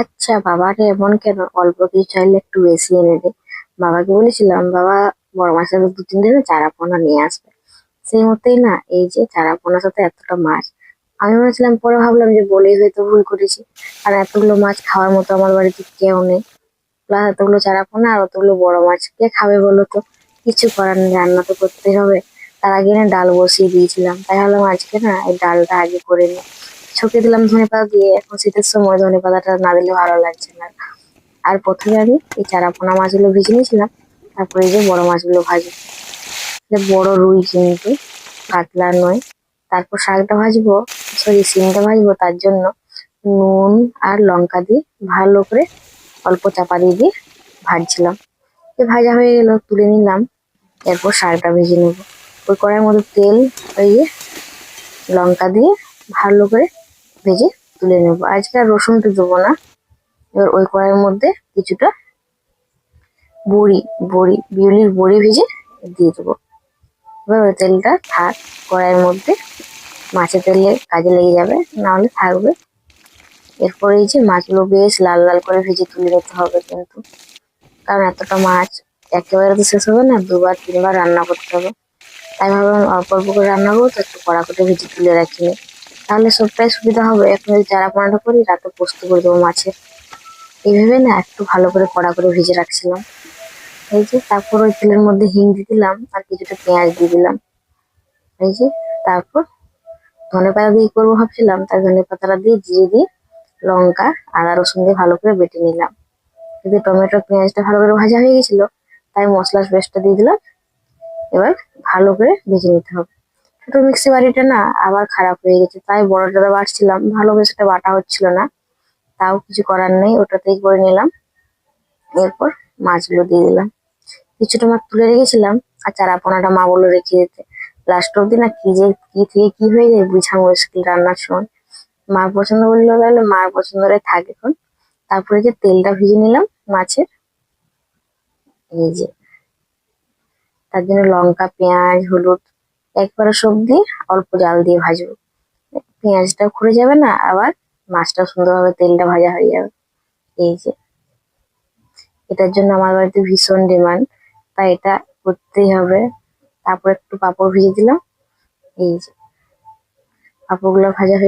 আচ্ছা, বাবারে এমন কেন? অল্প কিছু চাইলে একটু বেশি এনে দে। বাবাকে বলেছিলাম, বাবা বড় মাছের 2-3 দিনে চারাপোনা নিয়ে আসবে। সেই মতেই না, এই যে চারাপোনার সাথে এতটা মাছ। আমি ভেবেছিলাম, পরে ভাবলাম যে বলেই হয়তো ভুল করেছি। আর এতগুলো মাছ খাওয়ার মতো আমার বাড়িতে কেউ নেই। প্লাস এতগুলো চারাপোনা আর অতগুলো বড় মাছ কে খাবে বলো তো? কিছু করার নেই, রান্না তো করতেই হবে। তার আগে না ডাল বসিয়ে দিয়েছিলাম, তাই ভাবলাম আজকে না এই ডালটা আগে করে নিই। ছকে দিলাম ধনেপাতা দিয়ে, এখন শীতের সময় ধনেপাতাটা না দিলে ভালো লাগছে না। আর প্রথমে আমি এই চারাপোনা মাছগুলো ভেজে নিয়েছিলাম, তারপরে এই যে বড় মাছগুলো ভাজবো। এটা বড় রুই কিন্তু, কাতলা নয়। তারপর শাকটা ভাজবো, সরি সিমটা ভাজবো, তার জন্য নুন আর লঙ্কা দিয়ে ভালো করে অল্প চাপা দিয়ে দিয়ে ভাজছিলাম। ভাজা হয়ে গেল, তুলে নিলাম। এরপর শাকটা ভেজে নেবো। ওই কড়াইয়ের মধ্যে তেল, ওই যে লঙ্কা দিয়ে ভালো করে ভেজে তুলে নেবো। আজকে আর রসুনটা দেবো না। এবার ওই কড়াইয়ের মধ্যে কিছুটা বড়ি, বিউলির বড়ি ভেজে দিয়ে দেবো। এবার ওই তেলটা থাক কড়াইয়ের মধ্যে, মাছের তেলে কাজে লেগে যাবে, না হলে থাকবে। এরপরে এই যে মাছগুলো বেশ লাল লাল করে ভেজে তুলে নিতে হবে কিন্তু, কারণ এতটা মাছ একেবারে তো শেষ হবে না, 2-3 বার রান্না করতে হবে। তাই ভাবলাম অল্প অল্প করে রান্না করবো, তো একটু কড়া করে ভেজে তুলে রাখিনি, তাহলে সবটাই সুবিধা হবে। এখন যদি চারা পোনাটা করি, রাতে পোস্ত করে দেবো মাছের। এইভাবে না একটু ভালো করে কড়া করে ভেজে রাখছিলাম। এই যে তারপর ওই তেলের মধ্যে হিং দিয়ে দিলাম আর কিছুটা পেঁয়াজ দিয়ে দিলাম। এই যে তারপর ধনেপাতা দিয়ে করবো ভাবছিলাম, তাই ধনেপাতাটা দিয়ে জিরে দিয়ে লঙ্কা আদা রসুন দিয়ে ভালো করে বেটে নিলাম। যদি টমেটো পেঁয়াজটা ভালো করে ভাজা হয়ে গেছিল, তাই মশলার পেস্টটা দিয়ে দিলাম। এবার ভালো করে ভেজে নিতে হবে। ছোট মিক্সি বাটিটা না আবার খারাপ হয়ে গেছে, তাই বড়টা বাটছিলাম, ভালো করে সেটা বাটা হচ্ছিল না। তাও কিছু করার নেই, ওটাতেই করে নিলাম। এরপর মাছগুলো দিয়ে দিলাম। কিছুটা মাছ তুলে রেখেছিলাম, আর চারাপোনাটা মা বললো রেখে দিতে। লাস্ট অব্দি না কি যে কি থেকে কি হয়ে যায় বোঝা মুশকিল রান্নার সময়। মা পছন্দ করলো, তাহলে মার পছন্দটাই থাক এখন। তারপরে যে তেলটা ভেজে নিলাম মাছের, এই যে তার জন্য লঙ্কা পেঁয়াজ হলুদ একবারে সব দিয়ে অল্প জাল দিয়ে ভাজবো। পেঁয়াজটা খুলে যাবে না, আবার মাছটা সুন্দরভাবে তেলটা ভাজা হয়ে যাবে। এই যে এটার জন্য আমার বাড়িতে ভীষণ ডিমান্ড, তাই এটা করতেই হবে। তারপর একটু পাঁপড় ভেজে দিলাম। এই যে পাঁপড়গুলো ভাজা হয়ে